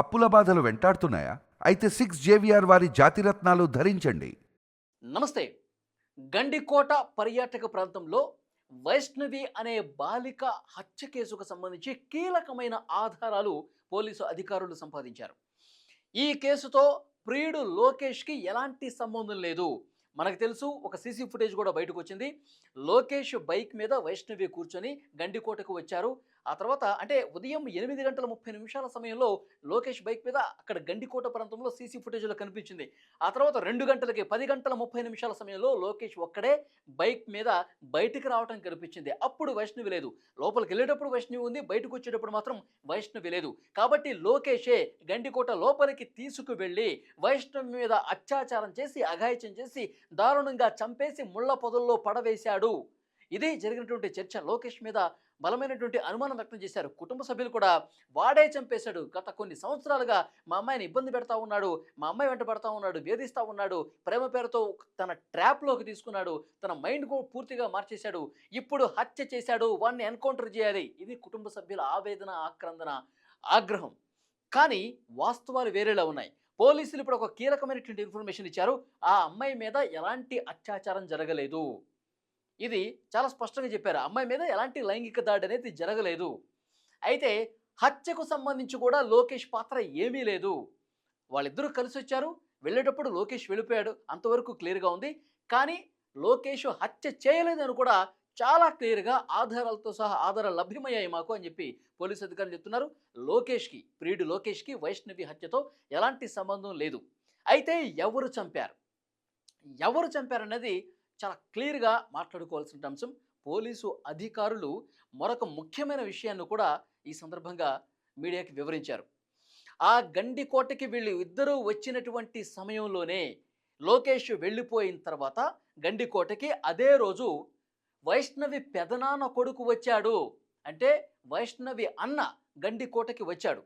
అప్పుల బాధలు వెంటాడుతున్నాయా? అయితే 6 JVR వారి జాతిరత్నాలు ధరించండి. నమస్తే. గండికోట పర్యాటక ప్రాంతంలో వైష్ణవి అనే బాలిక హత్య కేసుకు సంబంధించి కీలకమైన ఆధారాలు పోలీసు అధికారులు సంపాదించారు. ఈ కేసుతో ప్రియుడు లోకేష్‌కి ఎలాంటి సంబంధం లేదు. మనకు తెలుసు ఒక సీసీ ఫుటేజ్ కూడా బయటకొచ్చింది. లోకేష్ బైక్ మీద వైష్ణవి కూర్చొని గండికోటకు వచ్చారు. ఆ తర్వాత అంటే ఉదయం 8:30 సమయంలో లోకేష్ బైక్ మీద అక్కడ గండికోట ప్రాంతంలో సీసీ ఫుటేజ్‌లో కనిపించింది. ఆ తర్వాత 2 గంటలకి 10:30 సమయంలో లోకేష్ ఒక్కడే బైక్ మీద బయటికి రావటం కనిపించింది. అప్పుడు వైష్ణవి లేదు. లోపలికెళ్ళేటప్పుడు వైష్ణవి ఉంది. బయటకొచ్చేటప్పుడు మాత్రం వైష్ణవి లేదు. కాబట్టి లోకేషే గండికోట లోపలికి తీసుకువెళ్ళి వైష్ణవి మీద అత్యాచారం చేసి, అఘాయిత్యం చేసి, దారుణంగా చంపేసి ముళ్ళ పొదల్లో పడవేశాడు. ఇది జరిగినటువంటి చర్చ. లోకేష్ మీద బలమైనటువంటి అనుమానం వ్యక్తం చేశారు. కుటుంబ సభ్యులు కూడా వాడే చంపేశాడు. గత కొన్ని సంవత్సరాలుగా మా అమ్మాయిని ఇబ్బంది పెడతా ఉన్నాడు. మా అమ్మాయి వెంట పడతా ఉన్నాడు. వేధిస్తా ఉన్నాడు. ప్రేమ పేరుతో తన ట్రాప్‌లోకి తీసుకున్నాడు. తన మైండ్‌కు పూర్తిగా మార్చేశాడు. ఇప్పుడు హత్య చేశాడు. వాడిని ఎన్‌కౌంటర్ చేయాలి. ఇది కుటుంబ సభ్యుల ఆవేదన, ఆక్రందన, ఆగ్రహం. కానీ వాస్తవాలు వేరేలా ఉన్నాయి. పోలీసులు ఇప్పుడు ఒక కీలకమైనటువంటి ఇన్ఫర్మేషన్ ఇచ్చారు. ఆ అమ్మాయి మీద ఎలాంటి అత్యాచారం జరగలేదు. ఇది చాలా స్పష్టంగా చెప్పారు. ఆ అమ్మాయి మీద ఎలాంటి లైంగిక దాడి అనేది జరగలేదు. అయితే హత్యకు సంబంధించి కూడా లోకేష్ పాత్ర ఏమీ లేదు. వాళ్ళిద్దరూ కలిసొచ్చారు. వెళ్ళేటప్పుడు లోకేష్ వెళ్ళిపోయాడు. అంతవరకు క్లియర్‌గా ఉంది. కానీ లోకేష్ హత్య చేయలేదని కూడా చాలా క్లియర్‌గా ఆధారాలతో సహా ఆధారాలు లభ్యమయ్యాయి మాకు అని చెప్పి పోలీసు అధికారులు చెప్తున్నారు. ప్రియుడు లోకేష్‌కి వైష్ణవి హత్యతో ఎలాంటి సంబంధం లేదు. అయితే ఎవరు చంపారు? ఎవరు చంపారన్నది చాలా క్లియర్‌గా మాట్లాడుకోవాల్సిన అంశం. పోలీసు అధికారులు మరొక ముఖ్యమైన విషయాన్ని కూడా ఈ సందర్భంగా మీడియాకి వివరించారు. ఆ గండికోటకి వీళ్ళు ఇద్దరూ వచ్చినటువంటి సమయంలోనే లోకేష్ వెళ్ళిపోయిన తర్వాత గండికోటకి అదే రోజు వైష్ణవి పెదనాన్న కొడుకు వచ్చాడు. అంటే వైష్ణవి అన్న గండికోటకి వచ్చాడు.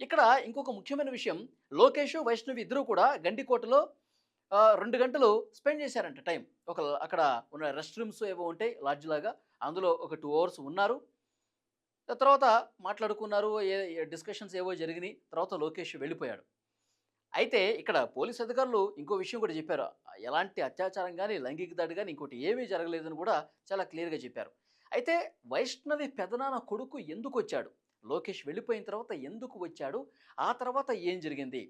ఇక్కడ ఇంకొక ముఖ్యమైన విషయం లోకేష్, వైష్ణవి ఇద్దరూ కూడా గండికోటలో 2 గంటలు స్పెండ్ చేశారంట టైం. అక్కడ ఉన్న రెస్ట్ రూమ్స్ ఏవో ఉంటాయి లాడ్జ్ లాగా. అందులో ఒక 2 అవర్స్ ఉన్నారు. తర్వాత మాట్లాడుకున్నారు. డిస్కషన్స్ ఏవో జరిగినియి. తర్వాత లోకేష్ వెళ్ళిపోయాడు. అయితే ఇక్కడ పోలీస్ అధికారులు ఇంకో విషయం కూడా చెప్పారు. ఎలాంటి అత్యాచారం గాని, లైంగిక దాడి గాని ఇంకోటి ఏమీ జరగలేదని కూడా చాలా క్లియర్‌గా చెప్పారు. అయితే వైష్ణవి పెదనాన్న కొడుకు ఎందుకొచ్చాడు? లోకేష్ వెళ్ళిపోయిన తర్వాత ఎందుకు వచ్చాడు? ఆ తర్వాత ఏం జరిగింది?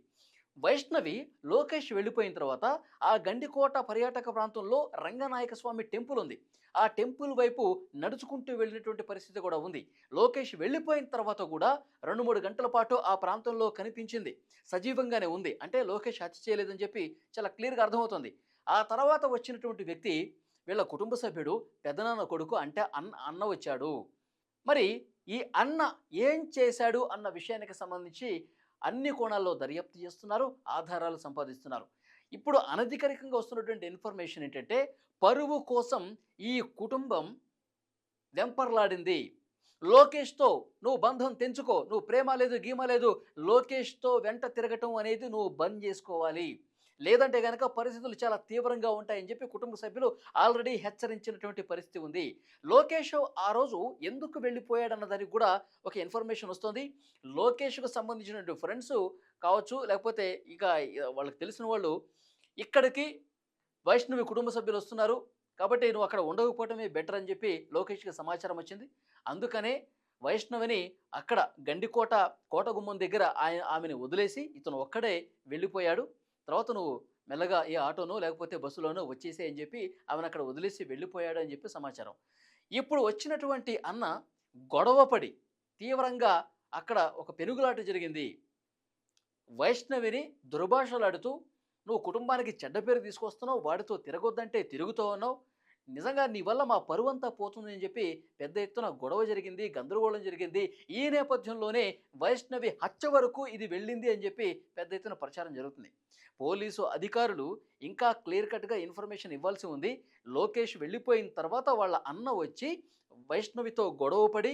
వైష్ణవి లోకేష్ వెళ్ళిపోయిన తర్వాత ఆ గండికోట పర్యాటక ప్రాంతంలో రంగనాయక స్వామి టెంపుల్ ఉంది. ఆ టెంపుల్ వైపు నడుచుకుంటూ వెళ్ళినటువంటి పరిస్థితి కూడా ఉంది. లోకేష్ వెళ్ళిపోయిన తర్వాత కూడా 2, 3 గంటల పాటు ఆ ప్రాంతంలో కనిపించింది. సజీవంగానే ఉంది. అంటే లోకేష్ హత్య చేయలేదని చెప్పి చాలా క్లియర్‌గా అర్థమవుతుంది. ఆ తర్వాత వచ్చినటువంటి వ్యక్తి వీళ్ళ కుటుంబ సభ్యుడు పెదనాన్న కొడుకు అంటే అన్న వచ్చాడు. మరి ఈ అన్న ఏం చేశాడు అన్న విషయానికి సంబంధించి అన్ని కోణాల్లో దర్యాప్తు చేస్తున్నారు. ఆధారాలు సంపాదిస్తున్నారు. ఇప్పుడు అనధికారికంగా వస్తున్నటువంటి ఇన్ఫర్మేషన్ ఏంటంటే, పరువు కోసం ఈ కుటుంబం వెంపర్లాడింది. లోకేష్‌తో నువ్వు బంధం తెంచుకో. నువ్వు ప్రేమ లేదు, గీమ లేదు. లోకేష్‌తో వెంట తిరగటం అనేది నువ్వు బంద్ జేసుకోవాలి. లేదంటే గనక పరిస్థితులు చాలా తీవ్రంగా ఉంటాయని చెప్పి కుటుంబ సభ్యులు ఆల్రెడీ హెచ్చరించినటువంటి పరిస్థితి ఉంది. లోకేష్ ఆ రోజు ఎందుకు వెళ్ళిపోయాడన్న దానికి కూడా ఒక ఇన్ఫర్మేషన్ వస్తోంది. లోకేష్‌కు సంబంధించినటువంటి ఫ్రెండ్స్ కావచ్చు, లేకపోతే ఇక వాళ్ళకి తెలిసిన వాళ్ళు ఇక్కడికి వైష్ణవి కుటుంబ సభ్యులు వస్తున్నారు. కాబట్టి నువ్వు అక్కడ ఉండకపోవటమే బెటర్ అని చెప్పి లోకేష్‌కి సమాచారం వచ్చింది. అందుకనే వైష్ణవిని అక్కడ గండికోట కోట గుమ్మం దగ్గర ఆమెని వదిలేసి ఇతను ఒక్కడే వెళ్ళిపోయాడు. తర్వాత నువ్వు మెల్లగా ఏ ఆటోనో లేకపోతే బస్సులోనో వచ్చేసేయ్ అని చెప్పి ఆమెను అక్కడ వదిలేసి వెళ్ళిపోయాడు అని చెప్పి సమాచారం. ఇప్పుడు వచ్చినటువంటి అన్న గొడవపడి తీవ్రంగా అక్కడ ఒక పెనుగులాట జరిగింది. వైష్ణవిని దుర్భాషలాడుతూ నువ్వు కుటుంబానికి చెడ్డ పేరు తీసుకొస్తున్నావు. వాడితో తిరగొద్దంటే తిరుగుతూ ఉన్నావు. నిజంగా నీ వల్ల మా పరువంతా పోతుంది అని చెప్పి పెద్ద ఎత్తున గొడవ జరిగింది. గందరగోళం జరిగింది. ఈ నేపథ్యంలోనే వైష్ణవి హత్య వరకు ఇది వెళ్ళింది అని చెప్పి పెద్ద ఎత్తున ప్రచారం జరుగుతుంది. పోలీసు అధికారులు ఇంకా క్లియర్ కట్‌గా ఇన్ఫర్మేషన్ ఇవ్వాల్సి ఉంది. లోకేష్ వెళ్ళిపోయిన తర్వాత వాళ్ళ అన్న వచ్చి వైష్ణవితో గొడవపడి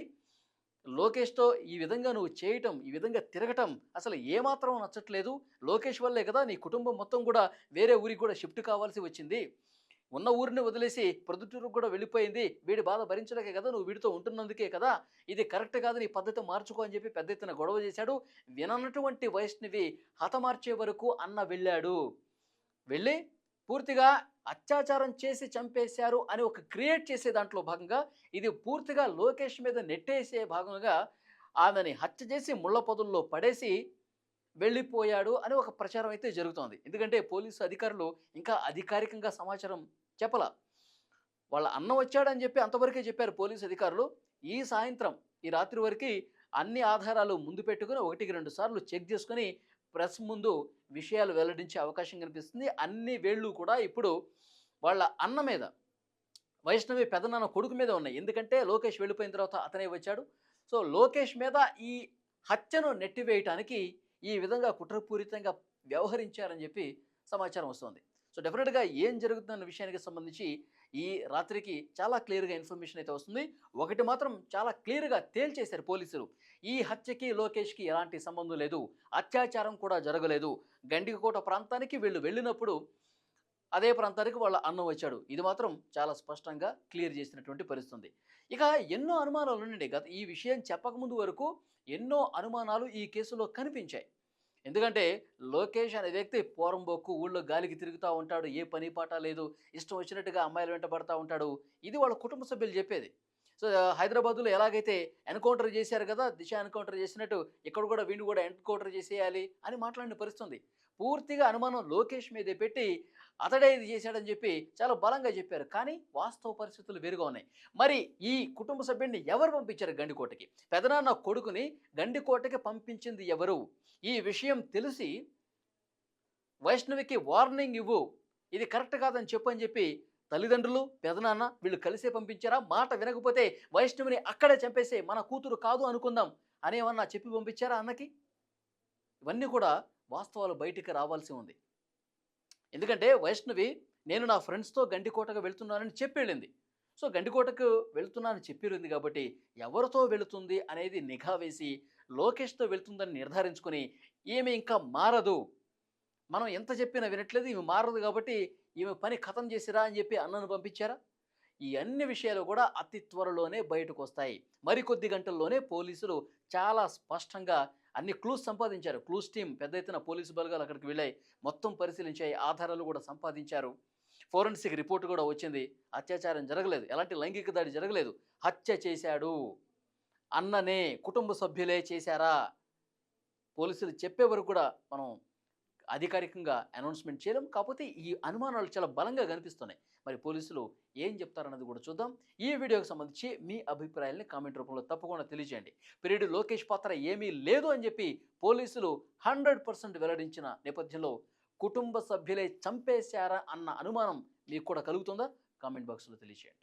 లోకేష్‌తో ఈ విధంగా నువ్వు చేయటం, ఈ విధంగా తిరగటం అసలు ఏమాత్రం నచ్చట్లేదు. లోకేష్ వల్లే కదా నీ కుటుంబం మొత్తం గూడా వేరే ఊరికి గూడా షిఫ్ట్ కావాల్సి వచ్చింది. ఉన్న ఊరిని వదిలేసి ప్రొద్దుటూరుకు కూడా వెళ్ళిపోయింది. వీడి బాధ భరించలేకే కదా! నువ్వు వీడితో ఉంటున్నందుకే కదా! ఇది కరెక్ట్ కాదు. నీ పద్ధతి మార్చుకో అని చెప్పి పెద్ద ఎత్తున గొడవ చేశాడు. విననటువంటి వైష్ణవి హతమార్చే వరకు అన్న వెళ్ళాడు. వెళ్ళి పూర్తిగా అత్యాచారం చేసి చంపేశారు అని ఒక క్రియేట్ చేసే దాంట్లో భాగంగా ఇది పూర్తిగా లోకేష్ మీద నెట్టేసే భాగంగా ఆమెని హత్య చేసి ముళ్ళ పొదల్లో పడేసి వెళ్ళిపోయాడు అని ఒక ప్రచారం అయితే జరుగుతోంది. ఎందుకంటే పోలీసు అధికారులు ఇంకా అధికారికంగా సమాచారం చెప్పలా. వాళ్ళ అన్న వచ్చాడని చెప్పి అంతవరకే చెప్పారు పోలీసు అధికారులు. ఈ సాయంత్రం ఈ రాత్రి వరకి అన్ని ఆధారాలు ముందు పెట్టుకొని 1, 2 సార్లు చెక్ చేసుకొని ప్రెస్ ముందు విషయాలు వెల్లడించే అవకాశం కనిపిస్తుంది. అన్ని వేళ్ళు కూడా ఇప్పుడు వాళ్ళ అన్న మీద, వైష్ణవి పెదనాన్న కొడుకు మీద ఉన్నాయి. ఎందుకంటే లోకేష్ వెళ్ళిపోయిన తర్వాత అతనే వచ్చాడు. సో లోకేష్ మీద ఈ హత్యను నెట్టివేయటానికి ఈ విధంగా కుట్రపూరితంగా వ్యవహరించారని చెప్పి సమాచారం వస్తుంది. సో డెఫినెట్గా ఏం జరుగుతుందన్న విషయానికి సంబంధించి ఈ రాత్రికి చాలా క్లియర్గా ఇన్ఫర్మేషన్ అయితే వస్తుంది. ఒకటి మాత్రం చాలా క్లియర్గా తేల్చేశారు పోలీసులు. ఈ హత్యకి లోకేష్కి ఎలాంటి సంబంధం లేదు, అత్యాచారం కూడా జరగలేదు. గండికోట ప్రాంతానికి వీళ్ళు వెళ్ళినప్పుడు అదే ప్రాంతానికి వాళ్ళ అన్న వచ్చాడు. ఇది మాత్రం చాలా స్పష్టంగా క్లియర్ చేసినటువంటి పరిస్థితి. ఇక ఎన్నో అనుమానాలు ఉండండి. ఈ విషయం చెప్పకముందు వరకు ఎన్నో అనుమానాలు ఈ కేసులో కనిపించాయి. ఎందుకంటే లోకేష్ అనే వ్యక్తి పోరంబోక్కు, ఊళ్ళో గాలికి తిరుగుతూ ఉంటాడు, ఏ పని పాట లేదు, ఇష్టం వచ్చినట్టుగా అమ్మాయిల వెంట పడతా ఉంటాడు. ఇది వాళ్ళ కుటుంబ సభ్యులు చెప్పేది. సో హైదరాబాద్లో ఎలాగైతే ఎన్కౌంటర్ చేశారు కదా, దిశ ఎన్కౌంటర్ చేసినట్టు ఇక్కడ కూడా వీడిని కూడా ఎన్కౌంటర్ చేసేయాలి అని మాట్లాడిన పరిస్థితుంది. పూర్తిగా అనుమానం లోకేష్ మీదే పెట్టి అతడే ఇది చేశాడని చెప్పి చాలా బలంగా చెప్పారు. కానీ వాస్తవ పరిస్థితులు వేరుగా ఉన్నాయి. మరి ఈ కుటుంబ సభ్యుడిని ఎవరు పంపించారు గండికోటకి? పెదనాన్న కొడుకుని గండికోటకి పంపించింది ఎవరు? ఈ విషయం తెలిసి వైష్ణవికి వార్నింగ్ ఇవ్వు, ఇది కరెక్ట్ కాదని చెప్పు అని చెప్పి తల్లిదండ్రులు, పెదనాన్న వీళ్ళు కలిసే పంపించారా? మాట వినకపోతే వైష్ణవిని అక్కడే చంపేసే, మన కూతురు కాదు అనుకుందాం అనేమన్నా చెప్పి పంపించారా అన్నకి? ఇవన్నీ కూడా వాస్తవాలు బయటికి రావాల్సి ఉంది. ఎందుకంటే వైష్ణవి నేను నా ఫ్రెండ్స్తో గండికోటకు వెళ్తున్నానని చెప్పి వెళ్ళింది. సో గండికోటకు వెళ్తున్నానని చెప్పిరింది కాబట్టి ఎవరితో వెళుతుంది అనేది నిఘా వేసి లోకేష్తో వెళ్తుందని నిర్ధారించుకొని ఈమె ఇంకా మారదు, మనం ఎంత చెప్పినా వినట్లేదు, ఈమె మారదు కాబట్టి ఈమె పని ఖతం చేసిరా అని చెప్పి అన్నను పంపించారా? ఈ అన్ని విషయాలు కూడా అతి త్వరలోనే బయటకు వస్తాయి. మరికొద్ది గంటల్లోనే పోలీసులు చాలా స్పష్టంగా అన్ని క్లూస్ సంపాదించారు. క్లూస్ టీం పెద్ద ఎత్తున పోలీసు బలగాలు అక్కడికి వెళ్ళాయి, మొత్తం పరిశీలించాయి, ఆధారాలు కూడా సంపాదించారు. ఫోరెన్సిక్ రిపోర్ట్ కూడా వచ్చింది. అత్యాచారం జరగలేదు, ఎలాంటి లైంగిక దాడి జరగలేదు, హత్య చేశాడు అన్ననే, కుటుంబ సభ్యులే చేశారా? పోలీసులు చెప్పే వరకు కూడా మనం అధికారికంగా అనౌన్స్మెంట్ చేయలేం. కాకపోతే ఈ అనుమానాలు చాలా బలంగా కనిపిస్తున్నాయి. మరి పోలీసులు ఏం చెప్తారన్నది కూడా చూద్దాం. ఈ వీడియోకి సంబంధించి మీ అభిప్రాయాల్ని కామెంట్ రూపంలో తప్పకుండా తెలియజేయండి. పీరియడ్ లోకేష్ పాత్ర ఏమీ లేదు అని చెప్పి పోలీసులు 100% వెల్లడించిన నేపథ్యంలో కుటుంబ సభ్యులే చంపేశారా అన్న అనుమానం మీకు కూడా కలుగుతుందా? కామెంట్ బాక్స్లో తెలియజేయండి.